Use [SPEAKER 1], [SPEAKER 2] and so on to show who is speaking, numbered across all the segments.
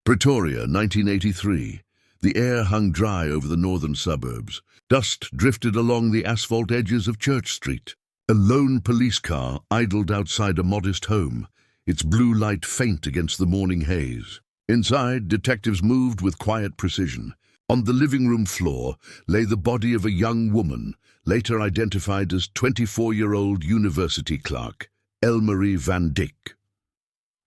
[SPEAKER 1] Pretoria, 1983. The air hung dry over the northern suburbs. Dust drifted along the asphalt edges of Church Street. A lone police car idled outside a modest home, its blue light faint against the morning haze. Inside, detectives moved with quiet precision. On the living room floor lay the body of a young woman, later identified as 24-year-old university clerk, Elmarie van Dyk.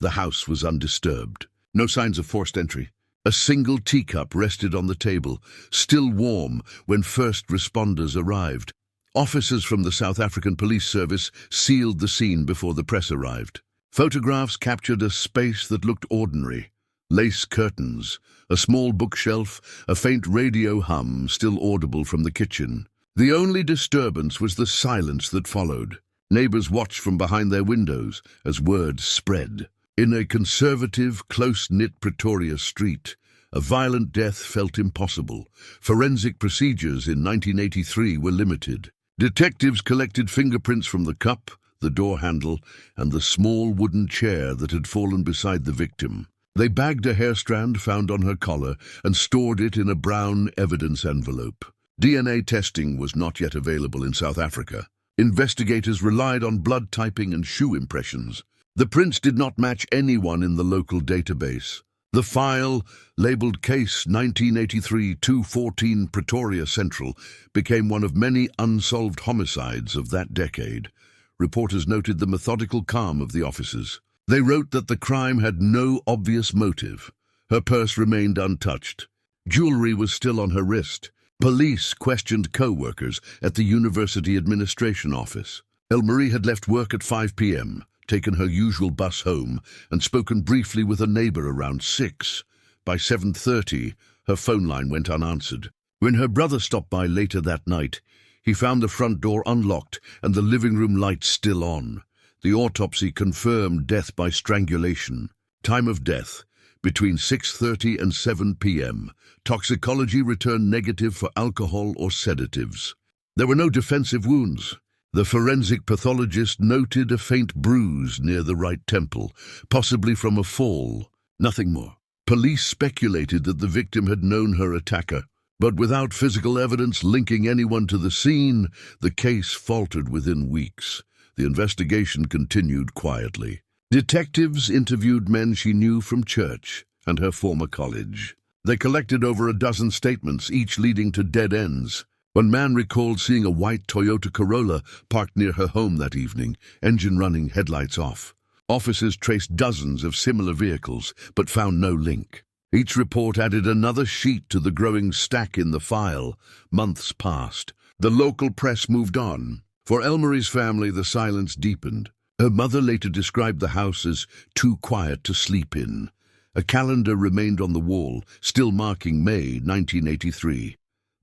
[SPEAKER 1] The house was undisturbed. No signs of forced entry. A single teacup rested on the table, still warm when first responders arrived. Officers from the South African Police Service sealed the scene before the press arrived. Photographs captured a space that looked ordinary. Lace curtains, a small bookshelf, a faint radio hum still audible from the kitchen. The only disturbance was the silence that followed. Neighbors watched from behind their windows as word spread. In a conservative, close-knit Pretoria street, a violent death felt impossible. Forensic procedures in 1983 were limited. Detectives collected fingerprints from the cup, the door handle, and the small wooden chair that had fallen beside the victim. They bagged a hair strand found on her collar and stored it in a brown evidence envelope. DNA testing was not yet available in South Africa. Investigators relied on blood typing and shoe impressions. The prints did not match anyone in the local database. The file, labeled Case 1983-214 Pretoria Central, became one of many unsolved homicides of that decade. Reporters noted the methodical calm of the officers. They wrote that the crime had no obvious motive. Her purse remained untouched. Jewelry was still on her wrist. Police questioned co-workers at the university administration office. Elmarie had left work at 5 p.m., taken her usual bus home, and spoken briefly with a neighbor around 6. By 7:30, her phone line went unanswered. When her brother stopped by later that night, he found the front door unlocked and the living room lights still on. The autopsy confirmed death by strangulation. Time of death, between 6:30 and 7 p.m. Toxicology returned negative for alcohol or sedatives. There were no defensive wounds. The forensic pathologist noted a faint bruise near the right temple, possibly from a fall. Nothing more. Police speculated that the victim had known her attacker, but without physical evidence linking anyone to the scene, the case faltered within weeks. The investigation continued quietly. Detectives interviewed men she knew from church and her former college. They collected over a dozen statements, each leading to dead ends. One man recalled seeing a white Toyota Corolla parked near her home that evening, engine running, headlights off. Officers traced dozens of similar vehicles, but found no link. Each report added another sheet to the growing stack in the file. Months passed. The local press moved on. For Elmarie's family, the silence deepened. Her mother later described the house as too quiet to sleep in. A calendar remained on the wall, still marking May 1983.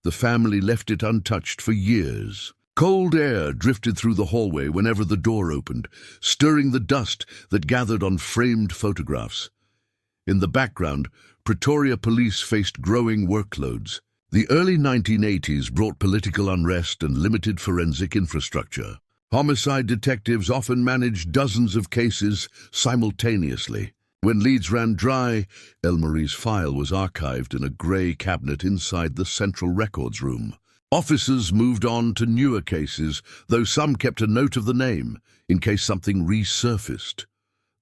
[SPEAKER 1] The family left it untouched for years. Cold air drifted through the hallway whenever the door opened, stirring the dust that gathered on framed photographs. In the background, Pretoria police faced growing workloads. The early 1980s brought political unrest and limited forensic infrastructure. Homicide detectives often managed dozens of cases simultaneously. When leads ran dry, Elmarie's file was archived in a grey cabinet inside the central records room. Officers moved on to newer cases, though some kept a note of the name, in case something resurfaced.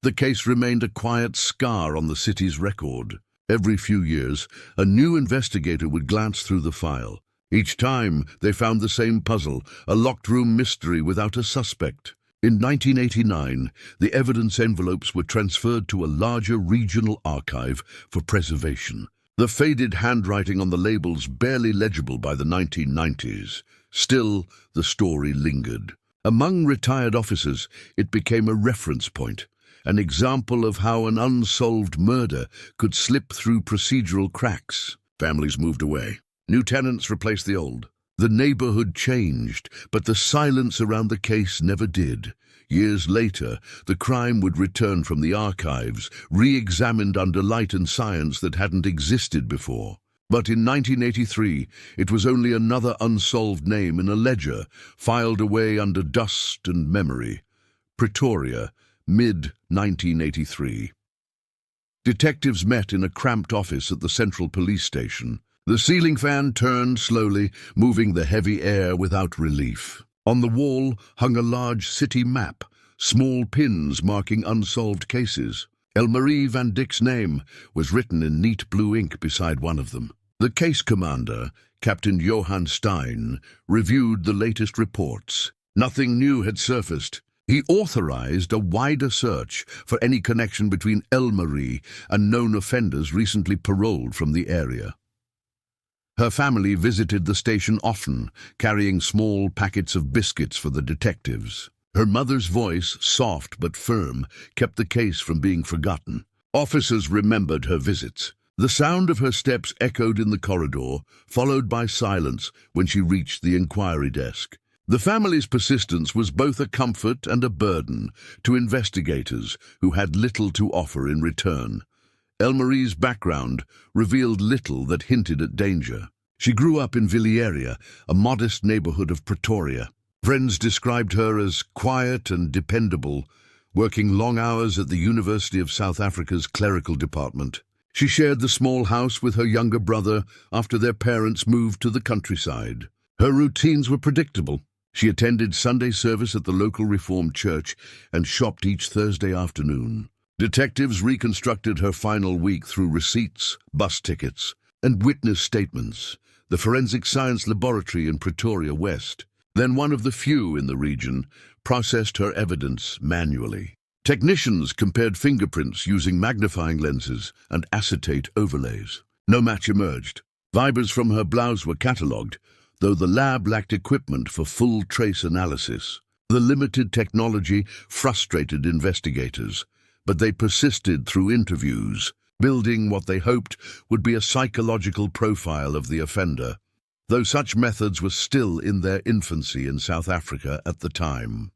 [SPEAKER 1] The case remained a quiet scar on the city's record. Every few years, a new investigator would glance through the file. Each time, they found the same puzzle, a locked room mystery without a suspect. In 1989, the evidence envelopes were transferred to a larger regional archive for preservation. The faded handwriting on the labels barely legible by the 1990s. Still, the story lingered. Among retired officers, it became a reference point, an example of how an unsolved murder could slip through procedural cracks. Families moved away. New tenants replaced the old. The neighborhood changed, but the silence around the case never did. Years later, the crime would return from the archives, re-examined under light and science that hadn't existed before. But in 1983, it was only another unsolved name in a ledger, filed away under dust and memory. Pretoria, mid-1983. Detectives met in a cramped office at the Central Police Station. The ceiling fan turned slowly, moving the heavy air without relief. On the wall hung a large city map, small pins marking unsolved cases. Elmarie van Dyk's name was written in neat blue ink beside one of them. The case commander, Captain Johann Stein, reviewed the latest reports. Nothing new had surfaced. He authorized a wider search for any connection between Elmarie and known offenders recently paroled from the area. Her family visited the station often, carrying small packets of biscuits for the detectives. Her mother's voice, soft but firm, kept the case from being forgotten. Officers remembered her visits. The sound of her steps echoed in the corridor, followed by silence when she reached the inquiry desk. The family's persistence was both a comfort and a burden to investigators who had little to offer in return. Elmarie's background revealed little that hinted at danger. She grew up in Villieria, a modest neighborhood of Pretoria. Friends described her as quiet and dependable, working long hours at the University of South Africa's clerical department. She shared the small house with her younger brother after their parents moved to the countryside. Her routines were predictable. She attended Sunday service at the local Reformed church and shopped each Thursday afternoon. Detectives reconstructed her final week through receipts, bus tickets, and witness statements. The Forensic Science Laboratory in Pretoria West, then one of the few in the region, processed her evidence manually. Technicians compared fingerprints using magnifying lenses and acetate overlays. No match emerged. Fibers from her blouse were catalogued, though the lab lacked equipment for full trace analysis. The limited technology frustrated investigators, but they persisted through interviews, building what they hoped would be a psychological profile of the offender, though such methods were still in their infancy in South Africa at the time.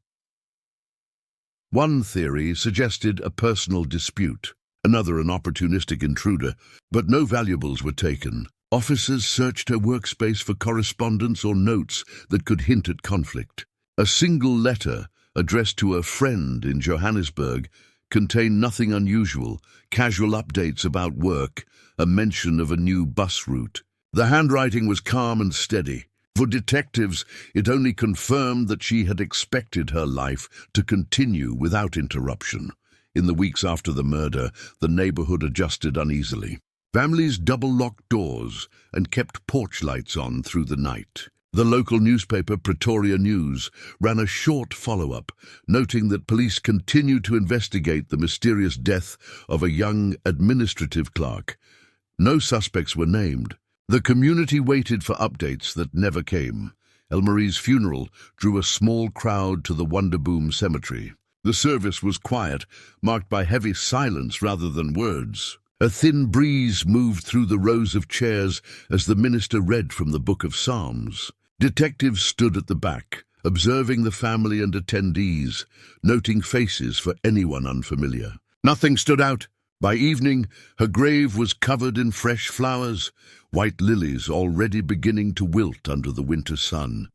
[SPEAKER 1] One theory suggested a personal dispute, another an opportunistic intruder, but no valuables were taken. Officers searched her workspace for correspondence or notes that could hint at conflict. A single letter, addressed to a friend in Johannesburg, contained nothing unusual, casual updates about work, a mention of a new bus route. The handwriting was calm and steady. For detectives, it only confirmed that she had expected her life to continue without interruption. In the weeks after the murder, the neighborhood adjusted uneasily. Families double-locked doors and kept porch lights on through the night. The local newspaper, Pretoria News, ran a short follow-up, noting that police continued to investigate the mysterious death of a young administrative clerk. No suspects were named. The community waited for updates that never came. Elmarie's funeral drew a small crowd to the Wonderboom Cemetery. The service was quiet, marked by heavy silence rather than words. A thin breeze moved through the rows of chairs as the minister read from the Book of Psalms. Detectives stood at the back, observing the family and attendees, noting faces for anyone unfamiliar. Nothing stood out. By evening, her grave was covered in fresh flowers, white lilies already beginning to wilt under the winter sun.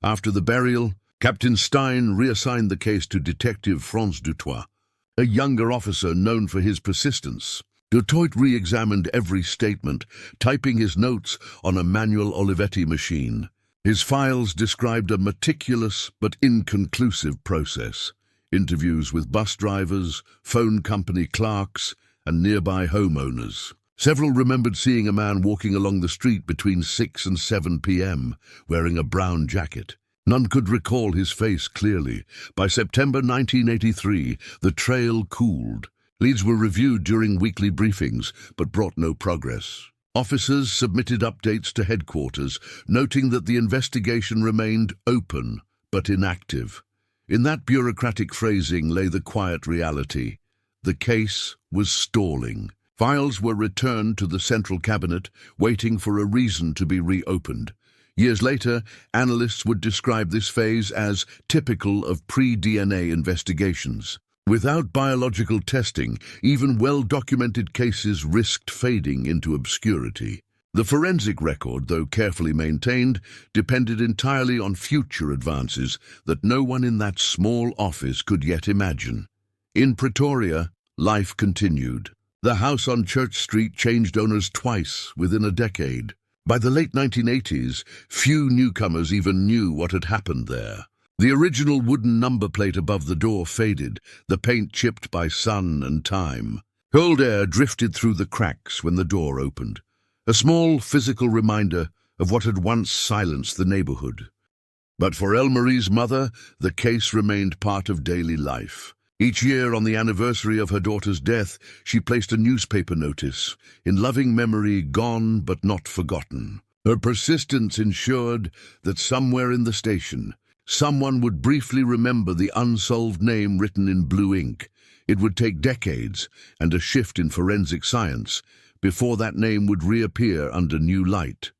[SPEAKER 1] After the burial, Captain Stein reassigned the case to Detective Franz Dutoit, a younger officer known for his persistence. Dutoit re-examined every statement, typing his notes on a manual Olivetti machine. His files described a meticulous but inconclusive process. Interviews with bus drivers, phone company clerks, and nearby homeowners. Several remembered seeing a man walking along the street between 6 and 7 p.m., wearing a brown jacket. None could recall his face clearly. By September 1983, the trail cooled. Leads were reviewed during weekly briefings, but brought no progress. Officers submitted updates to headquarters, noting that the investigation remained open but inactive. In that bureaucratic phrasing lay the quiet reality. The case was stalling. Files were returned to the Central Cabinet, waiting for a reason to be reopened. Years later, analysts would describe this phase as typical of pre-DNA investigations. Without biological testing, even well-documented cases risked fading into obscurity. The forensic record, though carefully maintained, depended entirely on future advances that no one in that small office could yet imagine. In Pretoria, life continued. The house on Church Street changed owners twice within a decade. By the late 1980s, few newcomers even knew what had happened there. The original wooden number plate above the door faded, the paint chipped by sun and time. Cold air drifted through the cracks when the door opened, a small physical reminder of what had once silenced the neighborhood. But for Elmarie's mother, the case remained part of daily life. Each year on the anniversary of her daughter's death, she placed a newspaper notice, in loving memory gone but not forgotten. Her persistence ensured that somewhere in the station, someone would briefly remember the unsolved name written in blue ink. It would take decades and a shift in forensic science before that name would reappear under new light.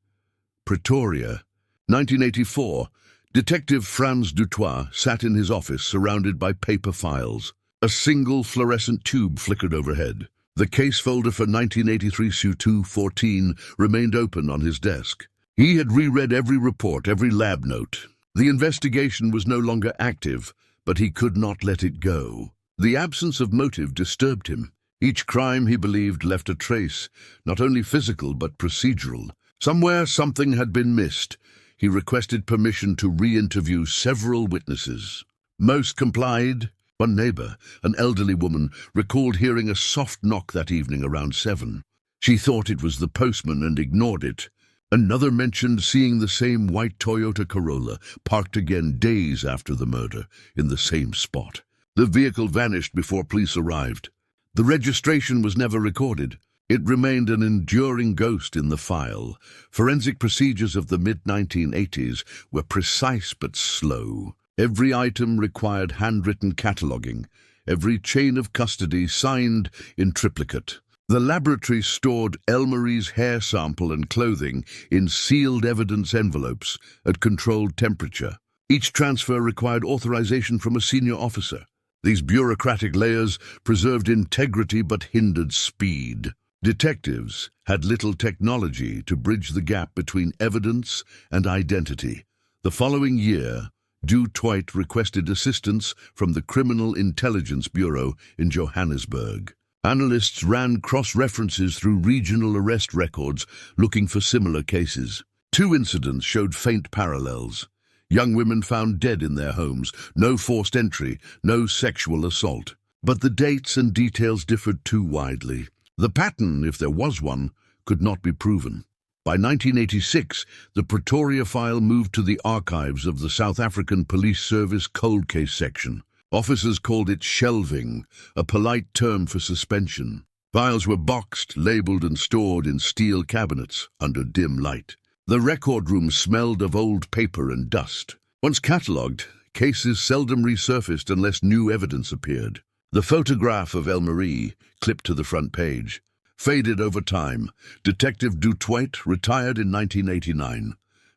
[SPEAKER 1] Pretoria, 1984. Detective Frans Dutoit sat in his office surrounded by paper files. A single fluorescent tube flickered overhead. The case folder for 1983 SU-214 remained open on his desk. He had reread every report, every lab note. The investigation was no longer active, but he could not let it go. The absence of motive disturbed him. Each crime, he believed, left a trace, not only physical but procedural. Somewhere something had been missed. He requested permission to re-interview several witnesses. Most complied. One neighbor, an elderly woman, recalled hearing a soft knock that evening around 7. She thought it was the postman and ignored it. Another mentioned seeing the same white Toyota Corolla parked again days after the murder in the same spot. The vehicle vanished before police arrived. The registration was never recorded. It remained an enduring ghost in the file. Forensic procedures of the mid-1980s were precise but slow. Every item required handwritten cataloguing, every chain of custody signed in triplicate. The laboratory stored Elmarie's hair sample and clothing in sealed evidence envelopes at controlled temperature. Each transfer required authorization from a senior officer. These bureaucratic layers preserved integrity but hindered speed. Detectives had little technology to bridge the gap between evidence and identity. The following year, Dutoit requested assistance from the Criminal Intelligence Bureau in Johannesburg. Analysts ran cross-references through regional arrest records looking for similar cases. 2 incidents showed faint parallels. Young women found dead in their homes, no forced entry, no sexual assault. But the dates and details differed too widely. The pattern, if there was one, could not be proven. By 1986, the Pretoria file moved to the archives of the South African Police Service Cold Case section. Officers called it shelving, a polite term for suspension. Files were boxed, labeled and stored in steel cabinets under dim light. The record room smelled of old paper and dust. Once catalogued, cases seldom resurfaced unless new evidence appeared. The photograph of Elmarie, clipped to the front page, faded over time. Detective Dutoit retired in 1989.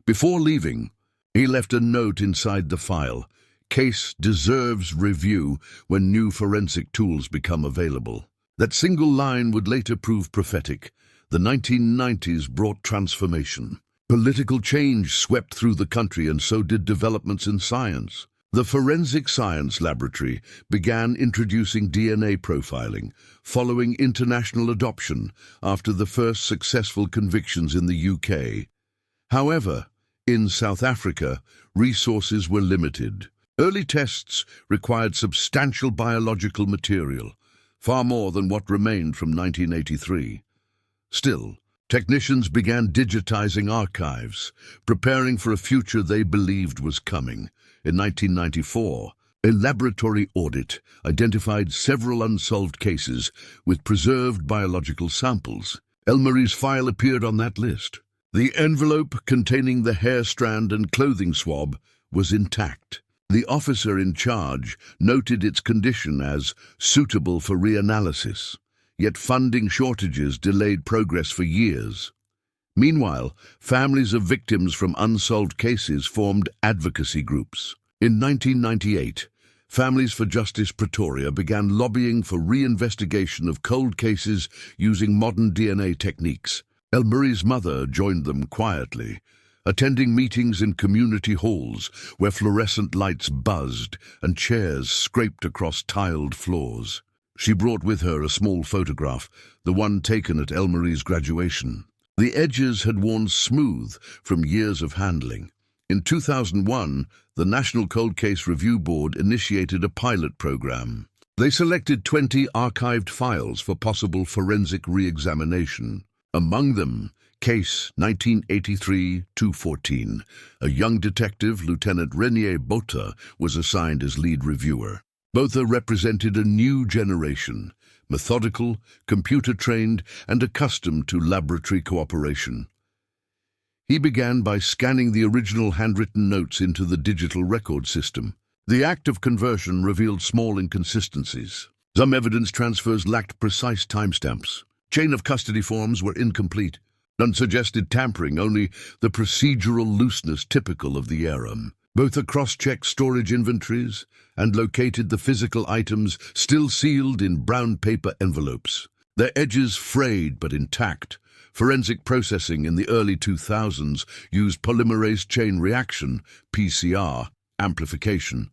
[SPEAKER 1] Before leaving, he left a note inside the file. Case deserves review when new forensic tools become available. That single line would later prove prophetic. The 1990s brought transformation. Political change swept through the country, and so did developments in science. The Forensic Science Laboratory began introducing DNA profiling, following international adoption after the first successful convictions in the UK. However, in South Africa, resources were limited. Early tests required substantial biological material, far more than what remained from 1983. Still, technicians began digitizing archives, preparing for a future they believed was coming. In 1994, a laboratory audit identified several unsolved cases with preserved biological samples. Elmarie's file appeared on that list. The envelope containing the hair strand and clothing swab was intact. The officer in charge noted its condition as suitable for reanalysis, yet funding shortages delayed progress for years. Meanwhile, families of victims from unsolved cases formed advocacy groups. In 1998, Families for Justice Pretoria began lobbying for reinvestigation of cold cases using modern DNA techniques. Elmarie's mother joined them quietly, attending meetings in community halls where fluorescent lights buzzed and chairs scraped across tiled floors. She brought with her a small photograph, the one taken at Elmarie's graduation. The edges had worn smooth from years of handling. In 2001, the National Cold Case Review Board initiated a pilot program. They selected 20 archived files for possible forensic re-examination. Among them, Case 1983-214. A young detective, Lieutenant Renier Botha, was assigned as lead reviewer. Botha represented a new generation, methodical, computer-trained, and accustomed to laboratory cooperation. He began by scanning the original handwritten notes into the digital record system. The act of conversion revealed small inconsistencies. Some evidence transfers lacked precise timestamps. Chain of custody forms were incomplete. None suggested tampering, only the procedural looseness typical of the era. Botha cross-checked storage inventories and located the physical items still sealed in brown paper envelopes. Their edges frayed but intact. Forensic processing in the early 2000s used polymerase chain reaction, PCR, amplification,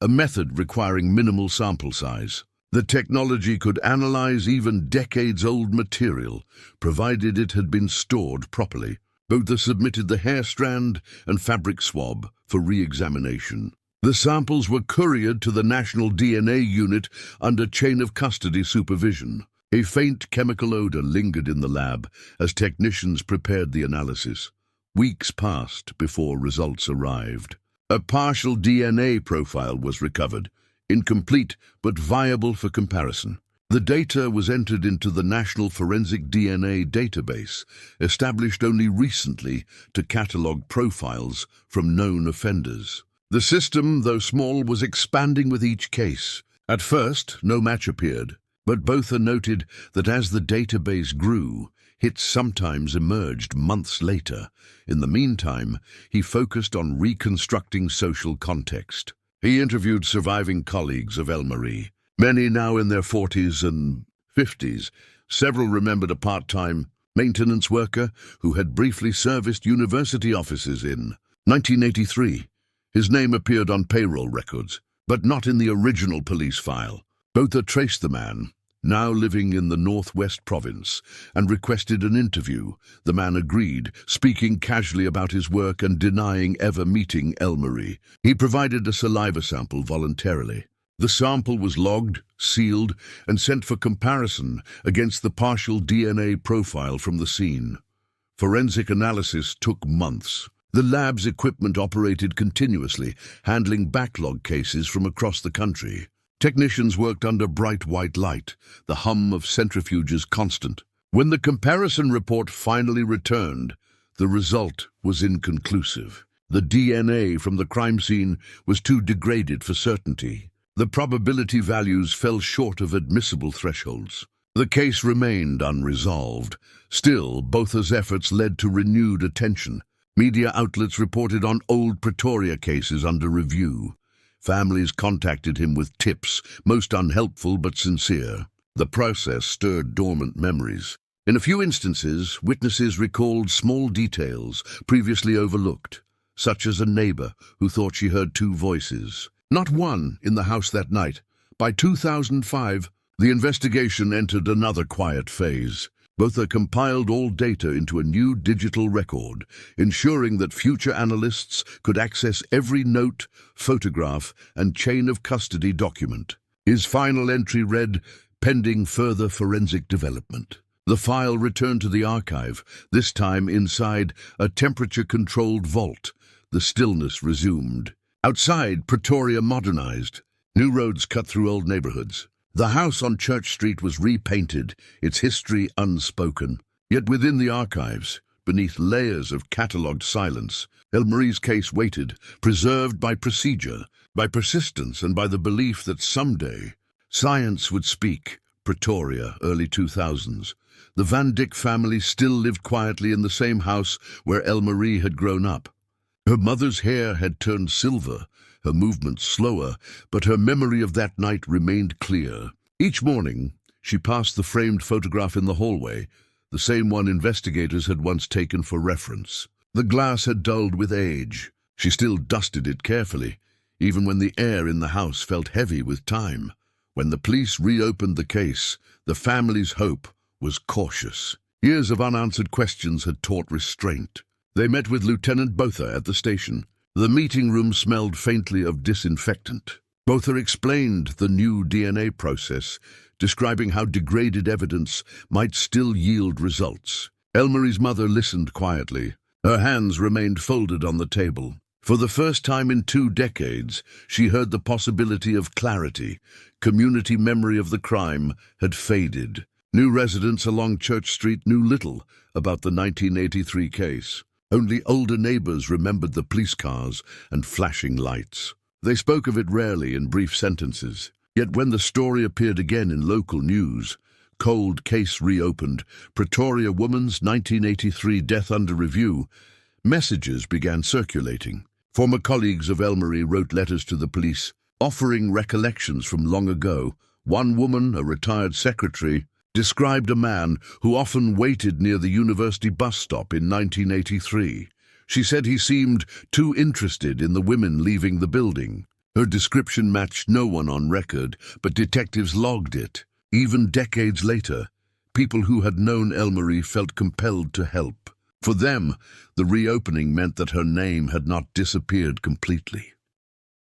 [SPEAKER 1] a method requiring minimal sample size. The technology could analyze even decades-old material, provided it had been stored properly. Botha submitted the hair strand and fabric swab for re-examination. The samples were couriered to the National DNA Unit under chain of custody supervision. A faint chemical odor lingered in the lab as technicians prepared the analysis. Weeks passed before results arrived. A partial DNA profile was recovered, incomplete but viable for comparison. The data was entered into the National Forensic DNA Database, established only recently to catalog profiles from known offenders. The system, though small, was expanding with each case. At first, no match appeared, but Botha noted that as the database grew, hits sometimes emerged months later. In the meantime, he focused on reconstructing social context. He interviewed surviving colleagues of Elmarie, many now in their 40s and 50s. Several remembered a part-time maintenance worker who had briefly serviced university offices in 1983. His name appeared on payroll records, but not in the original police file. Botha traced the man, now living in the Northwest Province, and requested an interview. The man agreed, speaking casually about his work and denying ever meeting Elmarie. He provided a saliva sample voluntarily. The sample was logged, sealed, and sent for comparison against the partial DNA profile from the scene. Forensic analysis took months. The lab's equipment operated continuously, handling backlog cases from across the country. Technicians worked under bright white light, the hum of centrifuges constant. When the comparison report finally returned, the result was inconclusive. The DNA from the crime scene was too degraded for certainty. The probability values fell short of admissible thresholds. The case remained unresolved. Still, Botha's efforts led to renewed attention. Media outlets reported on old Pretoria cases under review. Families contacted him with tips, most unhelpful but sincere. The process stirred dormant memories. In a few instances, witnesses recalled small details previously overlooked, such as a neighbor who thought she heard two voices. Not one in the house that night. By 2005, the investigation entered another quiet phase. Botha compiled all data into a new digital record, ensuring that future analysts could access every note, photograph, and chain of custody document. His final entry read, "Pending further forensic development." The file returned to the archive, this time inside a temperature-controlled vault. The stillness resumed. Outside, Pretoria modernized. New roads cut through old neighborhoods. The house on Church Street was repainted, its history unspoken. Yet within the archives, beneath layers of catalogued silence, Elmarie's case waited, preserved by procedure, by persistence, and by the belief that someday science would speak. Pretoria, early 2000s. The Van Dyk family still lived quietly in the same house where Elmarie had grown up. Her mother's hair had turned silver, her movements slower, but her memory of that night remained clear. Each morning, she passed the framed photograph in the hallway, the same one investigators had once taken for reference. The glass had dulled with age. She still dusted it carefully, even when the air in the house felt heavy with time. When the police reopened the case, the family's hope was cautious. Years of unanswered questions had taught restraint. They met with Lieutenant Botha at the station. The meeting room smelled faintly of disinfectant. Botha explained the new DNA process, describing how degraded evidence might still yield results. Elmarie's mother listened quietly. Her hands remained folded on the table. For the first time in 2 decades, she heard the possibility of clarity. Community memory of the crime had faded. New residents along Church Street knew little about the 1983 case. Only older neighbors remembered the police cars and flashing lights. They spoke of it rarely in brief sentences. Yet when the story appeared again in local news, cold case reopened, Pretoria woman's 1983 death under review, messages began circulating. Former colleagues of Elmarie wrote letters to the police, offering recollections from long ago. One woman, a retired secretary, described a man who often waited near the university bus stop in 1983. She said he seemed too interested in the women leaving the building. Her description matched no one on record, but detectives logged it. Even decades later, people who had known Elmarie felt compelled to help. For them, the reopening meant that her name had not disappeared completely.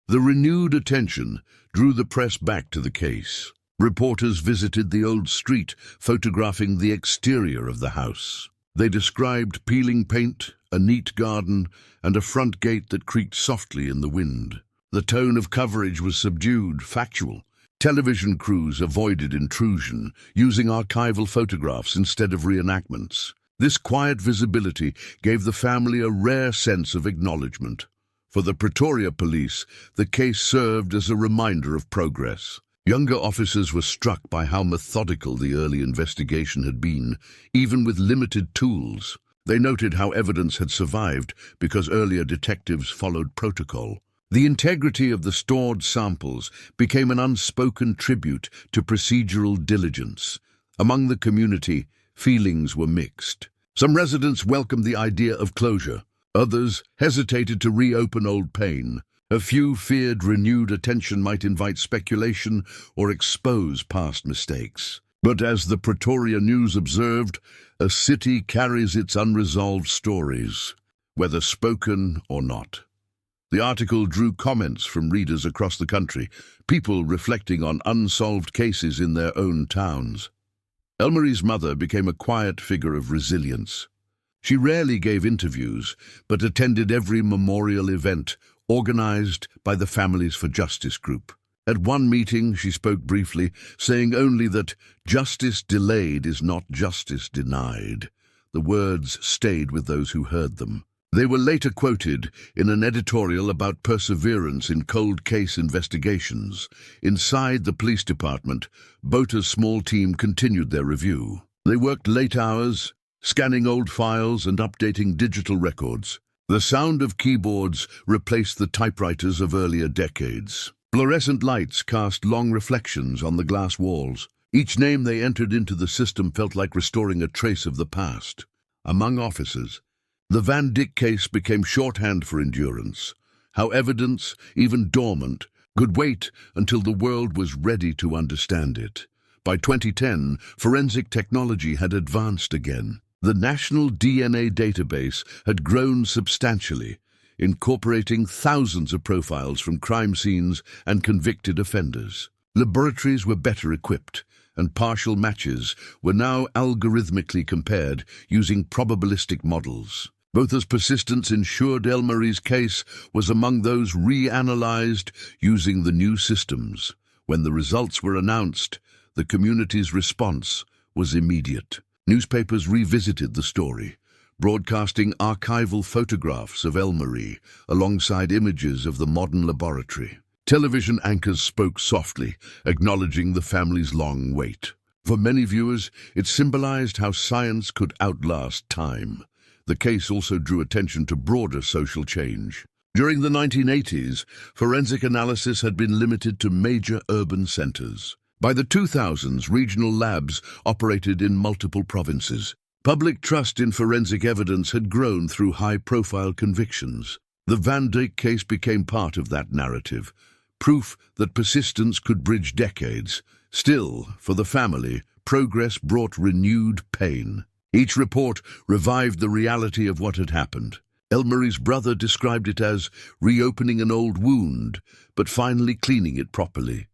[SPEAKER 1] The renewed attention drew the press back to the case. Reporters visited the old street, photographing the exterior of the house. They described peeling paint, a neat garden, and a front gate that creaked softly in the wind. The tone of coverage was subdued, factual. Television crews avoided intrusion, using archival photographs instead of reenactments. This quiet visibility gave the family a rare sense of acknowledgement. For the Pretoria police, the case served as a reminder of progress. Younger officers were struck by how methodical the early investigation had been, even with limited tools. They noted how evidence had survived because earlier detectives followed protocol. The integrity of the stored samples became an unspoken tribute to procedural diligence. Among the community, feelings were mixed. Some residents welcomed the idea of closure. Others hesitated to reopen old pain. A few feared renewed attention might invite speculation or expose past mistakes. But as the Pretoria News observed, a city carries its unresolved stories, whether spoken or not. The article drew comments from readers across the country, people reflecting on unsolved cases in their own towns. Elmarie's mother became a quiet figure of resilience. She rarely gave interviews, but attended every memorial event organized by the Families for Justice group. At one meeting, she spoke briefly, saying only that justice delayed is not justice denied. The words stayed with those who heard them. They were later quoted in an editorial about perseverance in cold case investigations. Inside the police department, Botha's small team continued their review. They worked late hours, scanning old files and updating digital records. The sound of keyboards replaced the typewriters of earlier decades. Fluorescent lights cast long reflections on the glass walls. Each name they entered into the system felt like restoring a trace of the past. Among officers, the Van Dyk case became shorthand for endurance. How evidence, even dormant, could wait until the world was ready to understand it. By 2010, forensic technology had advanced again. The national DNA database had grown substantially, incorporating thousands of profiles from crime scenes and convicted offenders. Laboratories were better equipped, and partial matches were now algorithmically compared using probabilistic models. Botha's persistence ensured Elmarie's case was among those reanalyzed using the new systems. When the results were announced, the community's response was immediate. Newspapers revisited the story, broadcasting archival photographs of Elmarie alongside images of the modern laboratory. Television anchors spoke softly, acknowledging the family's long wait. For many viewers, it symbolized how science could outlast time. The case also drew attention to broader social change. During the 1980s, forensic analysis had been limited to major urban centers. By the 2000s, regional labs operated in multiple provinces. Public trust in forensic evidence had grown through high-profile convictions. The Van Dyk case became part of that narrative. proof that persistence could bridge decades. Still, for the family, progress brought renewed pain. Each report revived the reality of what had happened. Elmarie's brother described it as reopening an old wound, but finally cleaning it properly.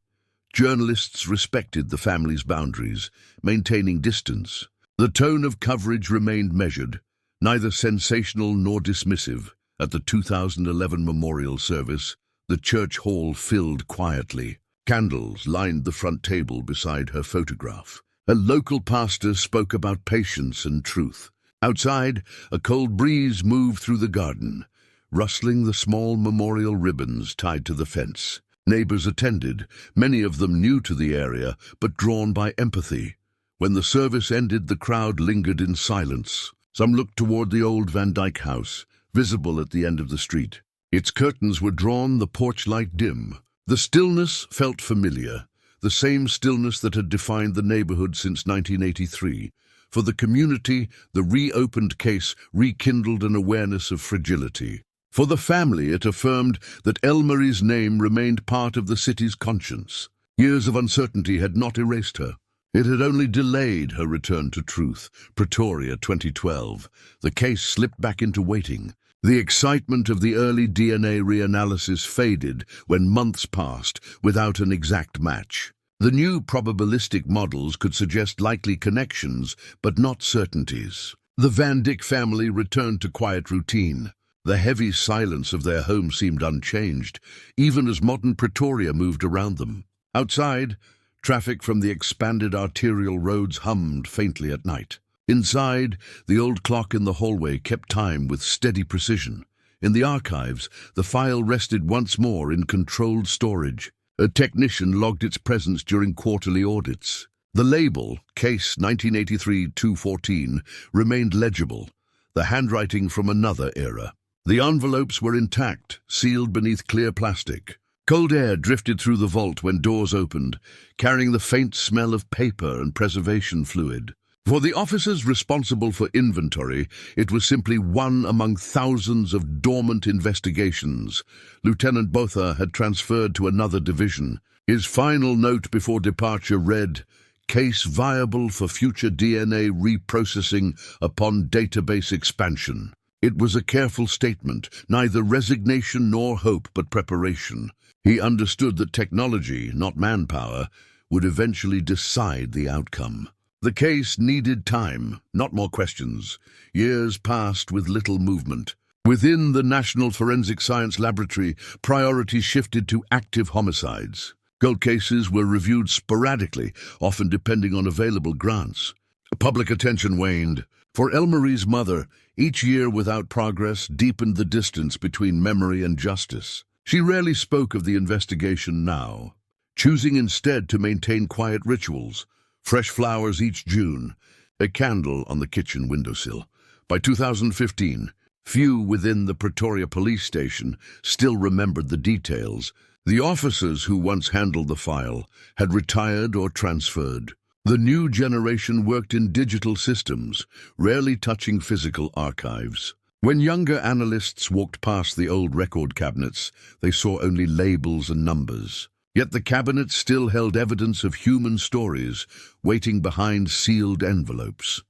[SPEAKER 1] Journalists respected the family's boundaries, maintaining distance. The tone of coverage remained measured, neither sensational nor dismissive. At the 2011 memorial service, the church hall filled quietly. Candles lined the front table beside her photograph. A local pastor spoke about patience and truth. Outside, a cold breeze moved through the garden, rustling the small memorial ribbons tied to the fence. Neighbors attended, many of them new to the area, but drawn by empathy. When the service ended, the crowd lingered in silence. Some looked toward the old Van Dyk house, visible at the end of the street. Its curtains were drawn, the porch light dim. The stillness felt familiar, the same stillness that had defined the neighborhood since 1983. For the community, the reopened case rekindled an awareness of fragility. For the family, it affirmed that Elmarie's name remained part of the city's conscience. Years of uncertainty had not erased her. It had only delayed her return to truth. Pretoria 2012. The case slipped back into waiting. The excitement of the early DNA reanalysis faded when months passed without an exact match. The new probabilistic models could suggest likely connections, but not certainties. The Van Dyk family returned to quiet routine. The heavy silence of their home seemed unchanged, even as modern Pretoria moved around them. Outside, traffic from the expanded arterial roads hummed faintly at night. Inside, the old clock in the hallway kept time with steady precision. In the archives, the file rested once more in controlled storage. A technician logged its presence during quarterly audits. The label, Case 1983-214, remained legible, the handwriting from another era. The envelopes were intact, sealed beneath clear plastic. Cold air drifted through the vault when doors opened, carrying the faint smell of paper and preservation fluid. For the officers responsible for inventory, it was simply one among thousands of dormant investigations. Lieutenant Botha had transferred to another division. His final note before departure read, "Case viable for future DNA reprocessing upon database expansion." It was a careful statement, neither resignation nor hope, but preparation. He understood that technology, not manpower, would eventually decide the outcome. The case needed time, not more questions. Years passed with little movement. Within the National Forensic Science Laboratory, priorities shifted to active homicides. Cold cases were reviewed sporadically, often depending on available grants. Public attention waned. For Elmarie's mother, each year without progress deepened the distance between memory and justice. She rarely spoke of the investigation now, choosing instead to maintain quiet rituals. Fresh flowers each June, a candle on the kitchen windowsill. By 2015, few within the Pretoria police station still remembered the details. The officers who once handled the file had retired or transferred. The new generation worked in digital systems, rarely touching physical archives. When younger analysts walked past the old record cabinets, they saw only labels and numbers. Yet the cabinets still held evidence of human stories waiting behind sealed envelopes.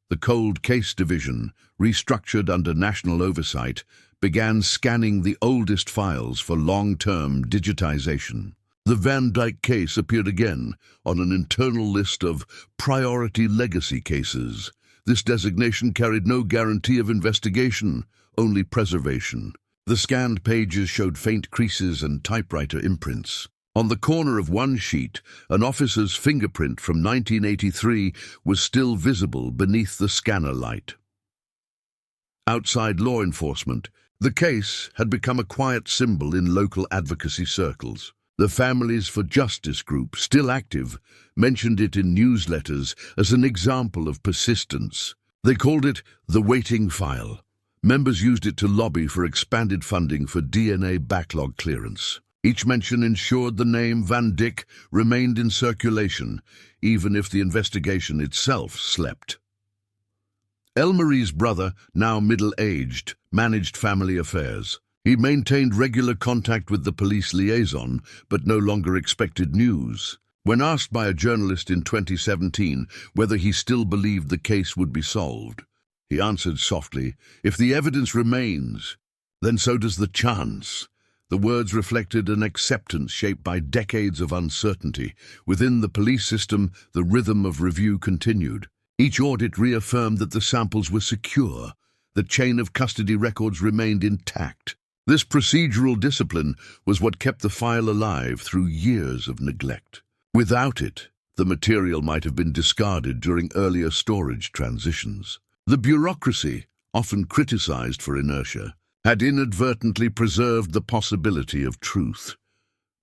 [SPEAKER 1] The Cold Case Division, restructured under national oversight, began scanning the oldest files for long-term digitization. The Van Dyk case appeared again on an internal list of priority legacy cases. This designation carried no guarantee of investigation, only preservation. The scanned pages showed faint creases and typewriter imprints. On the corner of one sheet, an officer's fingerprint from 1983 was still visible beneath the scanner light. Outside law enforcement, the case had become a quiet symbol in local advocacy circles. The Families for Justice group, still active, mentioned it in newsletters as an example of persistence. They called it the waiting file. Members used it to lobby for expanded funding for DNA backlog clearance. Each mention ensured the name Van Dyk remained in circulation, even if the investigation itself slept. Elmarie's brother, now middle-aged, managed family affairs. He maintained regular contact with the police liaison, but no longer expected news. When asked by a journalist in 2017 whether he still believed the case would be solved, he answered softly, "If the evidence remains, then so does the chance." The words reflected an acceptance shaped by decades of uncertainty. Within the police system, the rhythm of review continued. Each audit reaffirmed that the samples were secure. The chain of custody records remained intact. This procedural discipline was what kept the file alive through years of neglect. Without it, the material might have been discarded during earlier storage transitions. The bureaucracy, often criticized for inertia, had inadvertently preserved the possibility of truth.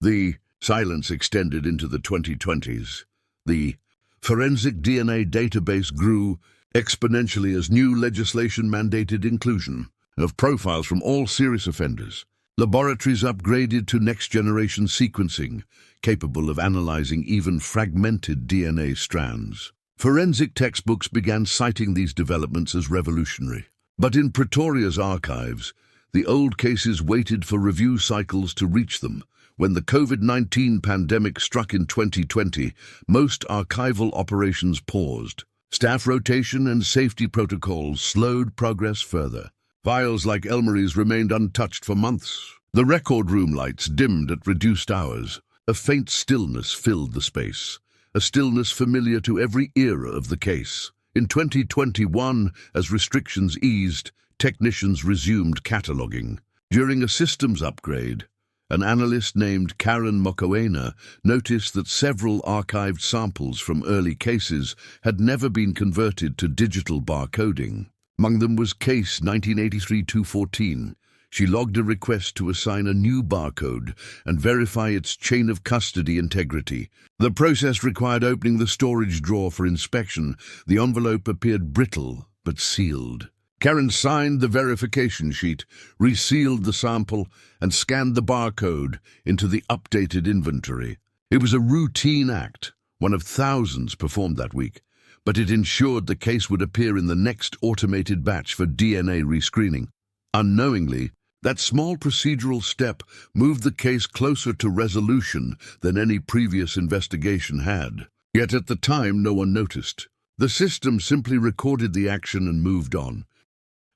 [SPEAKER 1] The silence extended into the 2020s. The forensic DNA database grew exponentially as new legislation mandated inclusion of profiles from all serious offenders. Laboratories upgraded to next-generation sequencing, capable of analyzing even fragmented DNA strands. Forensic textbooks began citing these developments as revolutionary. But in Pretoria's archives, the old cases waited for review cycles to reach them. When the COVID-19 pandemic struck in 2020, most archival operations paused. Staff rotation and safety protocols slowed progress further. Files like Elmarie's remained untouched for months. The record room lights dimmed at reduced hours. A faint stillness filled the space, a stillness familiar to every era of the case. In 2021, as restrictions eased, technicians resumed cataloging. During a systems upgrade, an analyst named Karen Mokoena noticed that several archived samples from early cases had never been converted to digital barcoding. Among them was case 1983-214. She logged a request to assign a new barcode and verify its chain of custody integrity. The process required opening the storage drawer for inspection. The envelope appeared brittle but sealed. Karen signed the verification sheet, resealed the sample, and scanned the barcode into the updated inventory. It was a routine act, one of thousands performed that week, but it ensured the case would appear in the next automated batch for DNA rescreening. Unknowingly, that small procedural step moved the case closer to resolution than any previous investigation had. Yet at the time, no one noticed. The system simply recorded the action and moved on.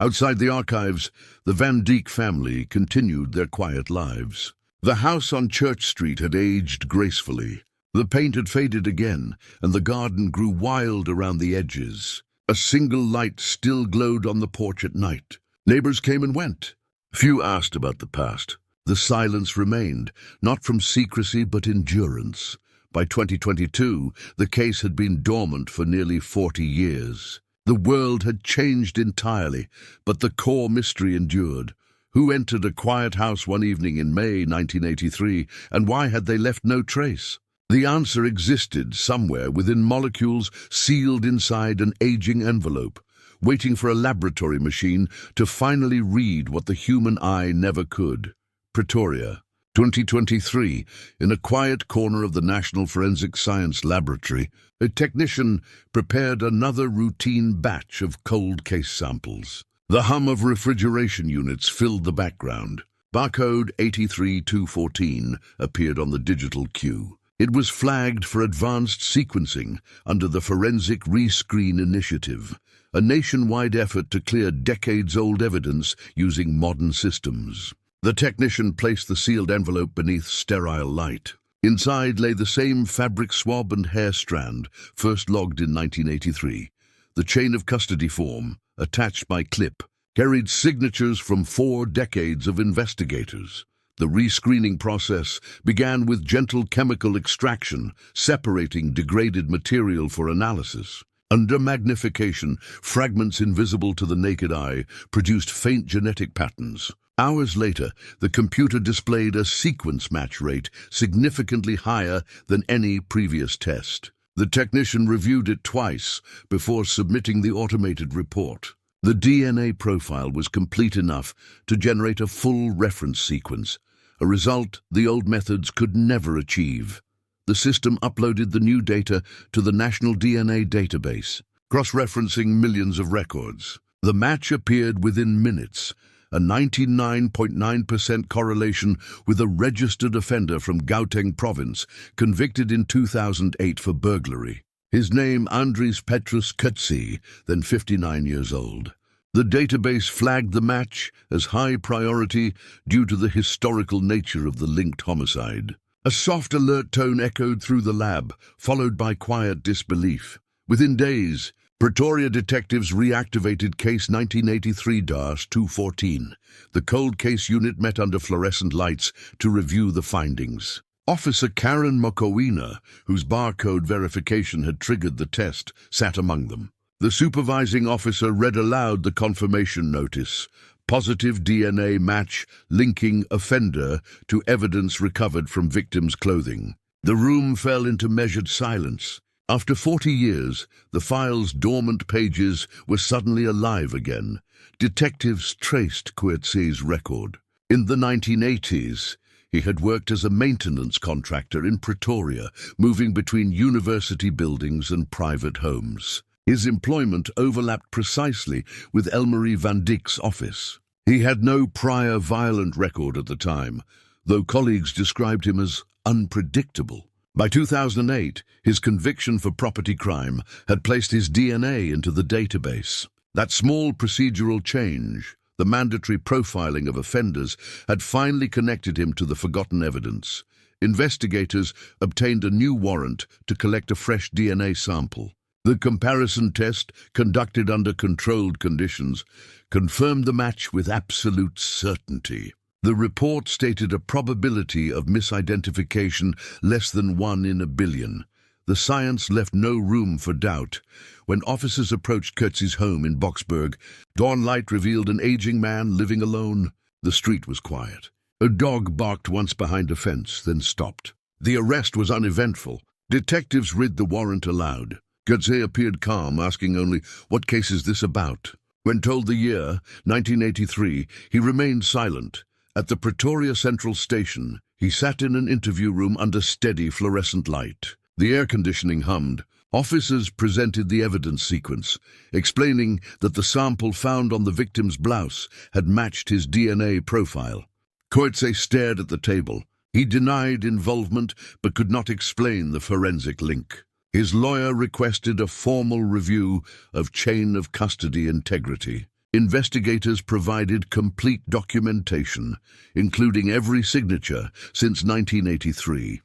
[SPEAKER 1] Outside the archives, the Van Dyk family continued their quiet lives. The house on Church Street had aged gracefully. The paint had faded again, and the garden grew wild around the edges. A single light still glowed on the porch at night. Neighbors came and went. Few asked about the past. The silence remained, not from secrecy but endurance. By 2022, the case had been dormant for nearly 40 years. The world had changed entirely, but the core mystery endured. Who entered a quiet house one evening in May 1983, and why had they left no trace? The answer existed somewhere within molecules sealed inside an aging envelope, waiting for a laboratory machine to finally read what the human eye never could. Pretoria, 2023, in a quiet corner of the National Forensic Science Laboratory, a technician prepared another routine batch of cold case samples. The hum of refrigeration units filled the background. Barcode 83214 appeared on the digital queue. It was flagged for advanced sequencing under the Forensic Rescreen Initiative, a nationwide effort to clear decades-old evidence using modern systems. The technician placed the sealed envelope beneath sterile light. Inside lay the same fabric swab and hair strand, first logged in 1983. The chain of custody form, attached by clip, carried signatures from 4 decades of investigators. The rescreening process began with gentle chemical extraction, separating degraded material for analysis. Under magnification, fragments invisible to the naked eye produced faint genetic patterns. Hours later, the computer displayed a sequence match rate significantly higher than any previous test. The technician reviewed it twice before submitting the automated report. The DNA profile was complete enough to generate a full reference sequence, a result the old methods could never achieve. The system uploaded the new data to the National DNA Database, cross-referencing millions of records. The match appeared within minutes, a 99.9% correlation with a registered offender from Gauteng province, convicted in 2008 for burglary. His name, Andries Petrus Coetzee, then 59 years old. The database flagged the match as high priority due to the historical nature of the linked homicide. A soft alert tone echoed through the lab, followed by quiet disbelief. Within days, Pretoria detectives reactivated case 1983-214. The cold case unit met under fluorescent lights to review the findings. Officer Karen Mokowina, whose barcode verification had triggered the test, sat among them. The supervising officer read aloud the confirmation notice. Positive DNA match linking offender to evidence recovered from victim's clothing. The room fell into measured silence. After 40 years, the file's dormant pages were suddenly alive again. Detectives traced Coetzee's record. In the 1980s, he had worked as a maintenance contractor in Pretoria, moving between university buildings and private homes. His employment overlapped precisely with Elmarie van Dyk's office. He had no prior violent record at the time, though colleagues described him as unpredictable. By 2008, his conviction for property crime had placed his DNA into the database. That small procedural change, the mandatory profiling of offenders, had finally connected him to the forgotten evidence. Investigators obtained a new warrant to collect a fresh DNA sample. The comparison test, conducted under controlled conditions, confirmed the match with absolute certainty. The report stated a probability of misidentification less than 1 in a billion. The science left no room for doubt. When officers approached Coetzee's home in Boksburg, dawn light revealed an aging man living alone. The street was quiet. A dog barked once behind a fence, then stopped. The arrest was uneventful. Detectives read the warrant aloud. Coetzee appeared calm, asking only, "What case is this about?" When told the year, 1983, he remained silent. At the Pretoria Central station, he sat in an interview room under steady fluorescent light. The air conditioning hummed. Officers presented the evidence sequence, explaining that the sample found on the victim's blouse had matched his DNA profile. Coetzee stared at the table. He denied involvement, but could not explain the forensic link. His lawyer requested a formal review of chain of custody integrity. Investigators provided complete documentation, including every signature since 1983.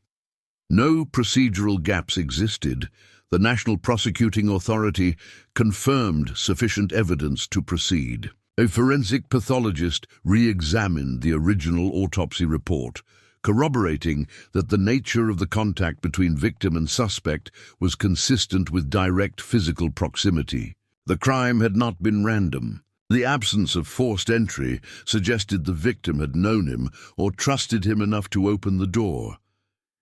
[SPEAKER 1] No procedural gaps existed. The National Prosecuting Authority confirmed sufficient evidence to proceed. A forensic pathologist re-examined the original autopsy report, corroborating that the nature of the contact between victim and suspect was consistent with direct physical proximity. The crime had not been random. The absence of forced entry suggested the victim had known him or trusted him enough to open the door.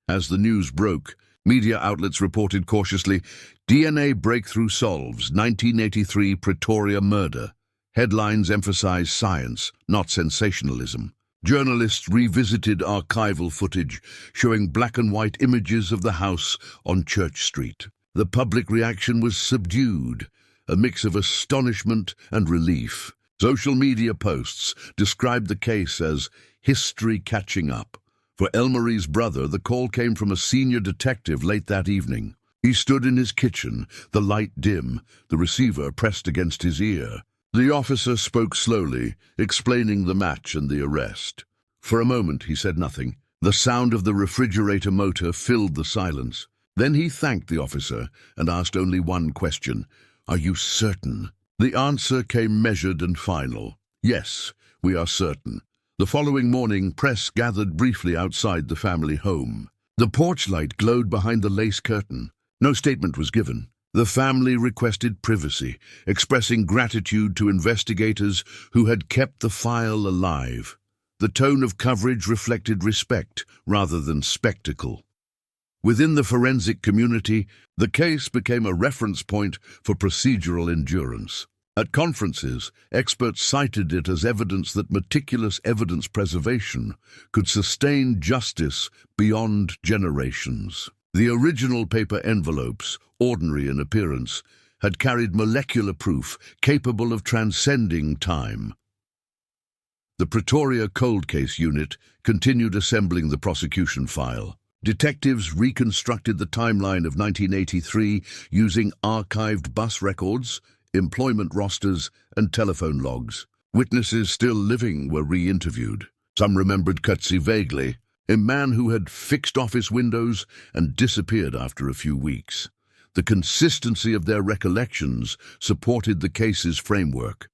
[SPEAKER 1] As the news broke, media outlets reported cautiously, "DNA breakthrough solves 1983 Pretoria murder." Headlines emphasized science, not sensationalism. Journalists revisited archival footage showing black and white images of the house on Church Street. The public reaction was subdued, a mix of astonishment and relief. Social media posts described the case as history catching up. For Elmarie's brother, the call came from a senior detective late that evening. He stood in his kitchen, the light dim, the receiver pressed against his ear. The officer spoke slowly, explaining the match and the arrest. For a moment he said nothing. The sound of the refrigerator motor filled the silence. Then he thanked the officer and asked only one question. "Are you certain?" The answer came measured and final. "Yes, we are certain." The following morning, press gathered briefly outside the family home. The porch light glowed behind the lace curtain. No statement was given. The family requested privacy, expressing gratitude to investigators who had kept the file alive. The tone of coverage reflected respect rather than spectacle. Within the forensic community, the case became a reference point for procedural endurance. At conferences, experts cited it as evidence that meticulous evidence preservation could sustain justice beyond generations. The original paper envelopes, ordinary in appearance, had carried molecular proof capable of transcending time. The Pretoria Cold Case Unit continued assembling the prosecution file. Detectives reconstructed the timeline of 1983 using archived bus records, employment rosters, and telephone logs. Witnesses still living were re-interviewed. Some remembered Coetzee vaguely, a man who had fixed office windows and disappeared after a few weeks. The consistency of their recollections supported the case's framework.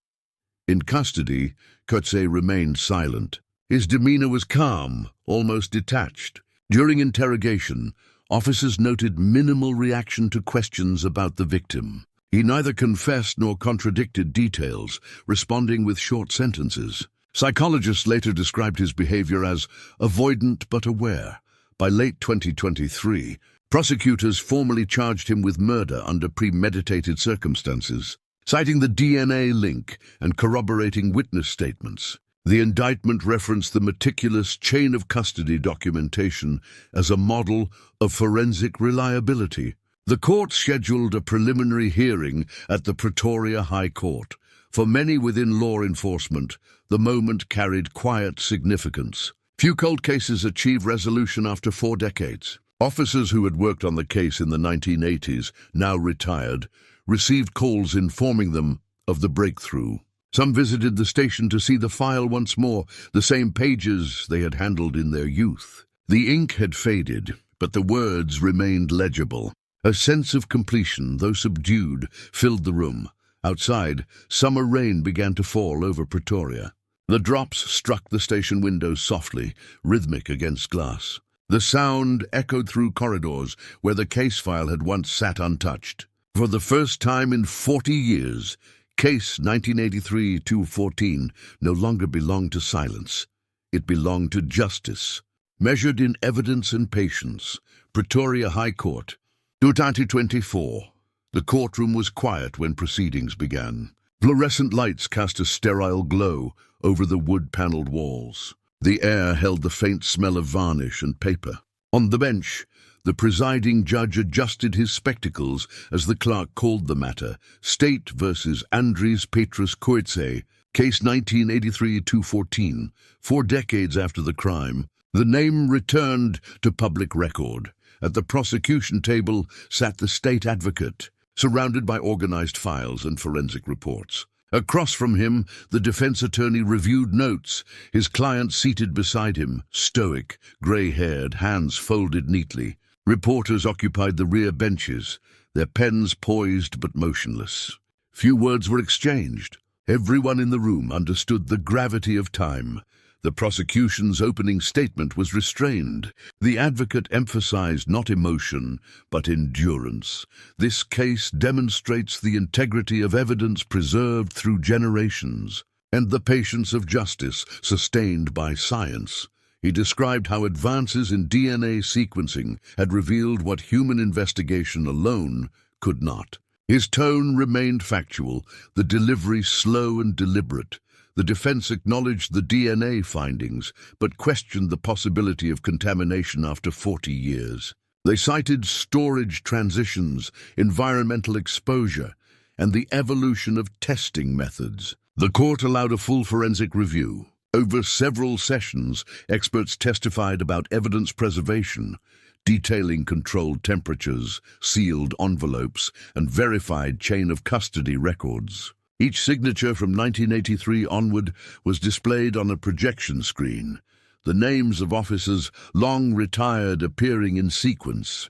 [SPEAKER 1] In custody, Coetzee remained silent. His demeanor was calm, almost detached. During interrogation, officers noted minimal reaction to questions about the victim. He neither confessed nor contradicted details, responding with short sentences. Psychologists later described his behavior as avoidant but aware. By late 2023, prosecutors formally charged him with murder under premeditated circumstances, citing the DNA link and corroborating witness statements. The indictment referenced the meticulous chain of custody documentation as a model of forensic reliability. The court scheduled a preliminary hearing at the Pretoria High Court. For many within law enforcement, the moment carried quiet significance. Few cold cases achieve resolution after 4 decades. Officers who had worked on the case in the 1980s, now retired, received calls informing them of the breakthrough. Some visited the station to see the file once more, the same pages they had handled in their youth. The ink had faded, but the words remained legible. A sense of completion, though subdued, filled the room. Outside, summer rain began to fall over Pretoria. The drops struck the station windows softly, rhythmic against glass. The sound echoed through corridors where the case file had once sat untouched. For the first time in 40 years, Case 1983-214 no longer belonged to silence. It belonged to justice. Measured in evidence and patience, Pretoria High Court, 2024. The courtroom was quiet when proceedings began. Fluorescent lights cast a sterile glow over the wood-paneled walls. The air held the faint smell of varnish and paper. On the bench, the presiding judge adjusted his spectacles as the clerk called the matter State versus Andries Petrus Coetzee, Case 1983-214. 4 decades after the crime, the name returned to public record. At the prosecution table sat the state advocate, surrounded by organized files and forensic reports. Across from him, the defense attorney reviewed notes, his client seated beside him, stoic, gray-haired, hands folded neatly. Reporters occupied the rear benches, their pens poised but motionless. Few words were exchanged. Everyone in the room understood the gravity of time. The prosecution's opening statement was restrained. The advocate emphasized not emotion, but endurance. This case demonstrates the integrity of evidence preserved through generations, and the patience of justice sustained by science. He described how advances in DNA sequencing had revealed what human investigation alone could not. His tone remained factual, the delivery slow and deliberate. The defense acknowledged the DNA findings, but questioned the possibility of contamination after 40 years. They cited storage transitions, environmental exposure, and the evolution of testing methods. The court allowed a full forensic review. Over several sessions, experts testified about evidence preservation, detailing controlled temperatures, sealed envelopes, and verified chain of custody records. Each signature from 1983 onward was displayed on a projection screen, the names of officers long retired appearing in sequence.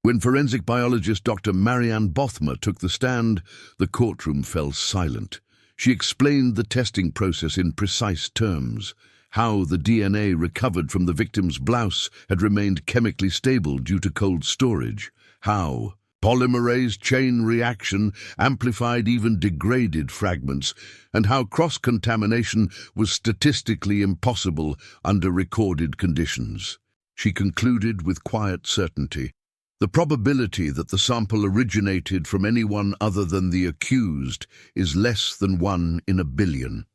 [SPEAKER 1] When forensic biologist Dr. Marianne Bothma took the stand, the courtroom fell silent. She explained the testing process in precise terms, how the DNA recovered from the victim's blouse had remained chemically stable due to cold storage, how polymerase chain reaction amplified even degraded fragments, and how cross-contamination was statistically impossible under recorded conditions. She concluded with quiet certainty. The probability that the sample originated from anyone other than the accused is less than 1 in a billion.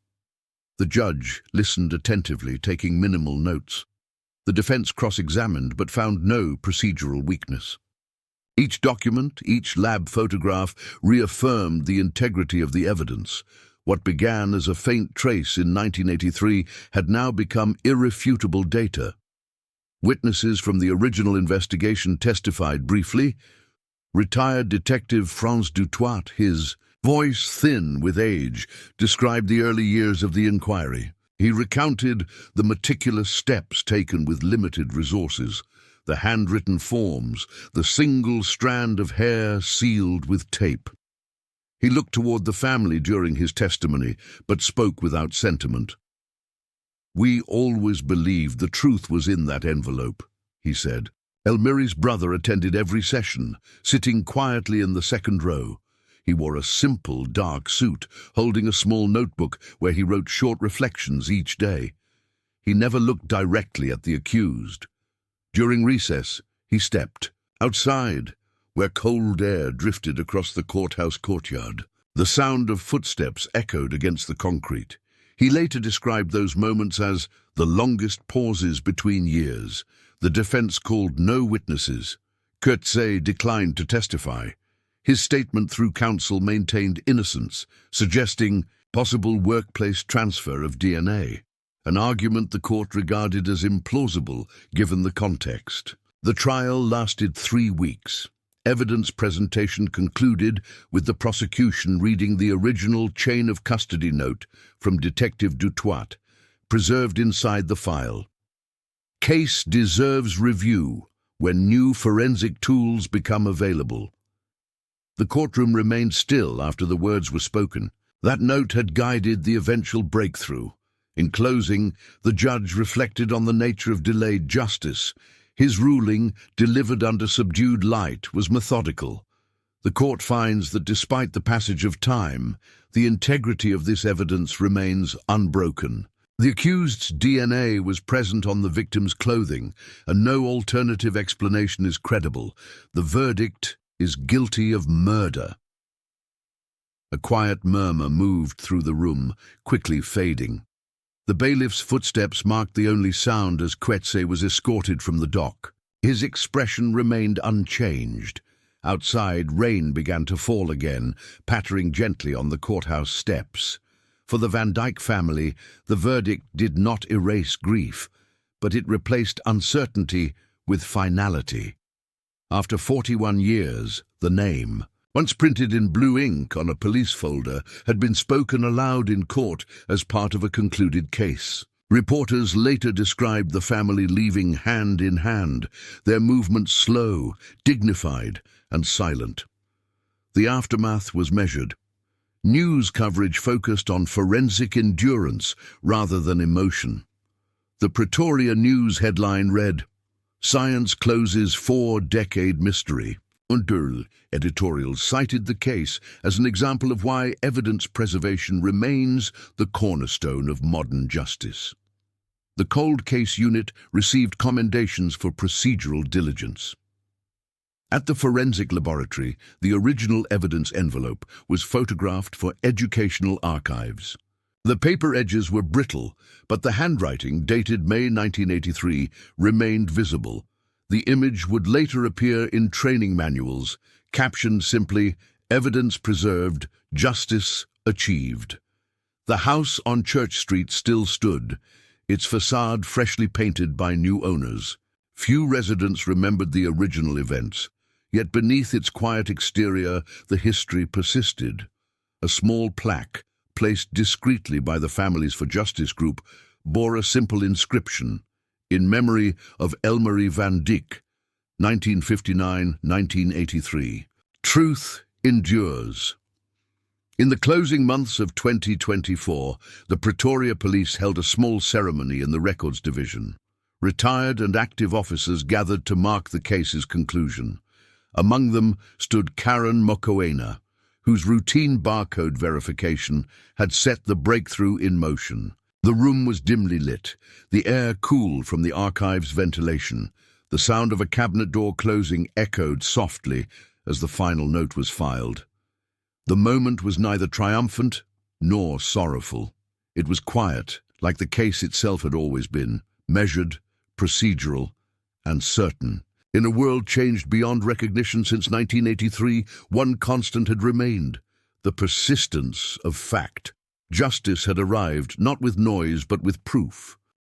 [SPEAKER 1] The judge listened attentively, taking minimal notes. The defense cross-examined but found no procedural weakness. Each document, each lab photograph reaffirmed the integrity of the evidence. What began as a faint trace in 1983 had now become irrefutable data. Witnesses from the original investigation testified briefly. Retired Detective Franz Dutoit, his voice thin with age, described the early years of the inquiry. He recounted the meticulous steps taken with limited resources, the handwritten forms, the single strand of hair sealed with tape. He looked toward the family during his testimony, but spoke without sentiment. "We always believed the truth was in that envelope," he said. Elmarie's brother attended every session, sitting quietly in the second row. He wore a simple, dark suit, holding a small notebook where he wrote short reflections each day. He never looked directly at the accused. During recess, he stepped outside, where cold air drifted across the courthouse courtyard. The sound of footsteps echoed against the concrete. He later described those moments as the longest pauses between years. The defense called no witnesses. Coetzee declined to testify. His statement through counsel maintained innocence, suggesting possible workplace transfer of DNA, an argument the court regarded as implausible given the context. The trial lasted 3 weeks. Evidence presentation concluded with the prosecution reading the original chain of custody note from Detective Dutoit, preserved inside the file. "Case deserves review when new forensic tools become available." The courtroom remained still after the words were spoken. That note had guided the eventual breakthrough. In closing, the judge reflected on the nature of delayed justice. His ruling, delivered under subdued light, was methodical. The court finds that despite the passage of time, the integrity of this evidence remains unbroken. The accused's DNA was present on the victim's clothing, and no alternative explanation is credible. The verdict is guilty of murder. A quiet murmur moved through the room, quickly fading. The bailiff's footsteps marked the only sound as Coetzee was escorted from the dock. His expression remained unchanged. Outside, rain began to fall again, pattering gently on the courthouse steps. For the Van Dyk family, the verdict did not erase grief, but it replaced uncertainty with finality. After 41 years, the name, once printed in blue ink on a police folder, had been spoken aloud in court as part of a concluded case. Reporters later described the family leaving hand in hand, their movements slow, dignified, and silent. The aftermath was measured. News coverage focused on forensic endurance rather than emotion. The Pretoria News headline read, "Science closes 4-decade mystery." Untouched editorials cited the case as an example of why evidence preservation remains the cornerstone of modern justice. The cold case unit received commendations for procedural diligence. At the forensic laboratory, the original evidence envelope was photographed for educational archives. The paper edges were brittle, but the handwriting, dated May 1983, remained visible. The image would later appear in training manuals, captioned simply, "Evidence preserved, justice achieved." The house on Church Street still stood, its facade freshly painted by new owners. Few residents remembered the original events, yet beneath its quiet exterior, the history persisted. A small plaque, placed discreetly by the Families for Justice group, bore a simple inscription, "In memory of Elmarie van Dyk, 1959-1983. Truth endures." In the closing months of 2024, the Pretoria Police held a small ceremony in the Records Division. Retired and active officers gathered to mark the case's conclusion. Among them stood Karen Mokoena, whose routine barcode verification had set the breakthrough in motion. The room was dimly lit, the air cool from the archive's ventilation. The sound of a cabinet door closing echoed softly as the final note was filed. The moment was neither triumphant nor sorrowful. It was quiet, like the case itself had always been, measured, procedural, and certain. In a world changed beyond recognition since 1983, one constant had remained: the persistence of fact. Justice had arrived, not with noise but with proof.